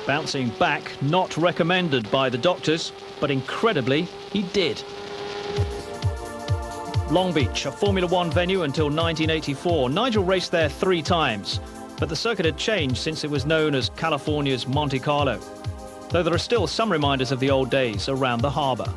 Bouncing back, not recommended by the doctors, but incredibly, he did. Long Beach, a Formula One venue until 1984. Nigel raced there 3 times, but the circuit had changed since it was known as California's Monte Carlo, though there are still some reminders of the old days around the harbour.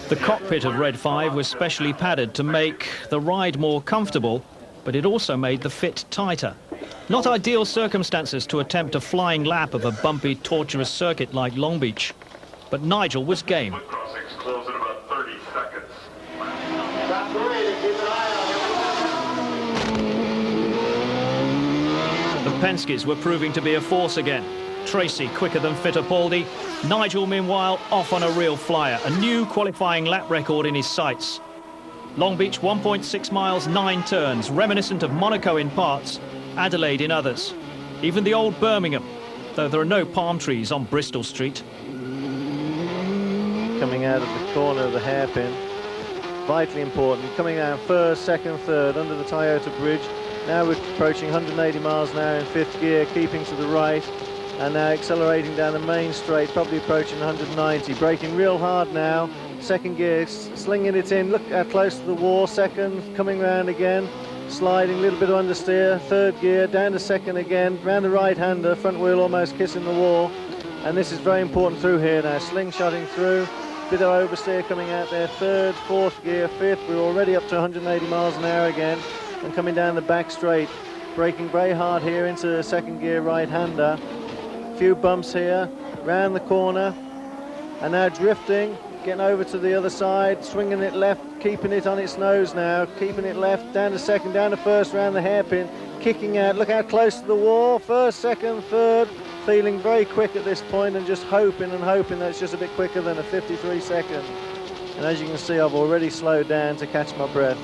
The cockpit of Red 5 was specially padded to make the ride more comfortable, but it also made the fit tighter. Not ideal circumstances to attempt a flying lap of a bumpy, tortuous circuit like Long Beach, but Nigel was game. Close in about 30 seconds. The Penske's were proving to be a force again. Tracy quicker than Fittipaldi. Nigel, meanwhile, off on a real flyer. A new qualifying lap record in his sights. Long Beach, 1.6 miles, 9 turns, reminiscent of Monaco in parts, Adelaide in others. Even the old Birmingham, though there are no palm trees on Bristol Street. Coming out of the corner of the hairpin, vitally important. Coming out first, second, third, under the Toyota bridge. Now we're approaching 180 miles an hour in 5th gear, keeping to the right. And now accelerating down the main straight, probably approaching 190, braking real hard now. Second gear, slinging it in, look how close to the wall. Second, coming round again, sliding, a little bit of understeer. Third gear, down to second again, round the right-hander, front wheel almost kissing the wall. And this is very important through here now, slingshotting through, bit of oversteer coming out there. Third, fourth gear, fifth, we're already up to 180 miles an hour again. And coming down the back straight, braking very hard here into the second gear right-hander. Few bumps here, round the corner, and now drifting, getting over to the other side, swinging it left, keeping it on its nose now, keeping it left, down to second, down to first, round the hairpin, kicking out, look how close to the wall, first, second, third, feeling very quick at this point and just hoping and hoping that it's just a bit quicker than a 53 second. And as you can see, I've already slowed down to catch my breath.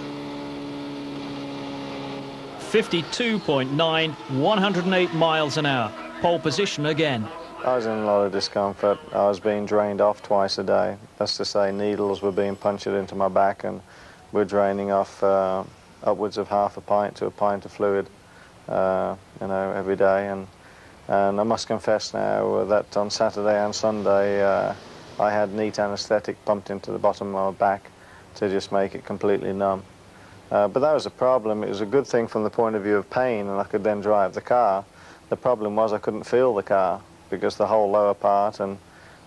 52.9, 108 miles an hour. Pole position again. I was in a lot of discomfort. I was being drained off twice a day. That's to say, needles were being punctured into my back and we're draining off upwards of half a pint to a pint of fluid, every day. And I must confess now that on Saturday and Sunday I had neat anaesthetic pumped into the bottom of my back to just make it completely numb. But that was a problem. It was a good thing from the point of view of pain, and I could then drive the car. The problem was I couldn't feel the car because the whole lower part and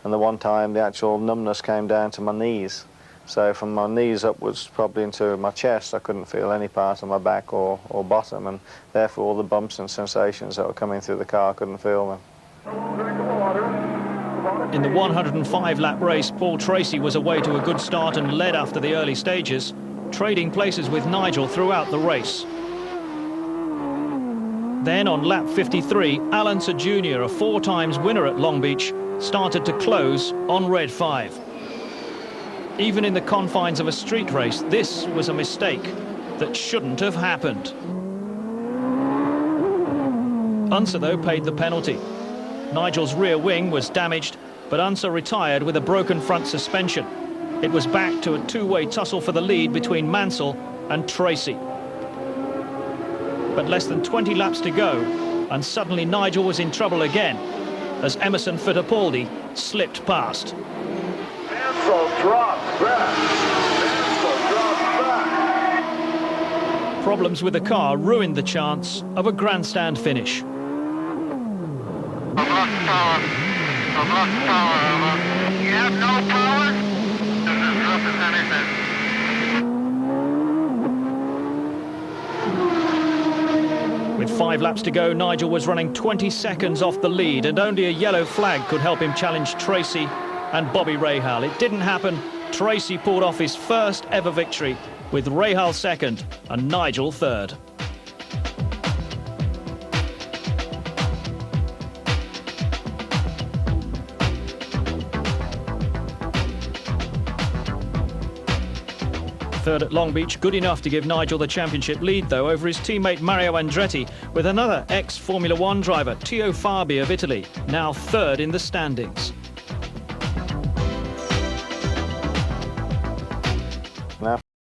the one time the actual numbness came down to my knees. So from my knees upwards probably into my chest I couldn't feel any part of my back or bottom, and therefore all the bumps and sensations that were coming through the car I couldn't feel them. In the 105-lap race, Paul Tracy was away to a good start and led after the early stages, trading places with Nigel throughout the race. Then on lap 53, Alan Sir Jr., a 4 times winner at Long Beach, started to close on Red 5. Even in the confines of a street race, this was a mistake that shouldn't have happened. Unser, though, paid the penalty. Nigel's rear wing was damaged, but Unser retired with a broken front suspension. It was back to a 2-way tussle for the lead between Mansell and Tracy. But less than 20 laps to go, and suddenly Nigel was in trouble again as Emerson Fittipaldi slipped past. Mansell drops back. Mansell drops back. Problems with the car ruined the chance of a grandstand finish. I've lost power. I've lost power. You have no power? This is rough as anything. With 5 laps to go, Nigel was running 20 seconds off the lead, and only a yellow flag could help him challenge Tracy and Bobby Rahal. It didn't happen. Tracy pulled off his first ever victory, with Rahal second and Nigel third. Third at Long Beach, good enough to give Nigel the championship lead, though, over his teammate Mario Andretti, with another ex-Formula One driver, Teo Fabi of Italy, now third in the standings.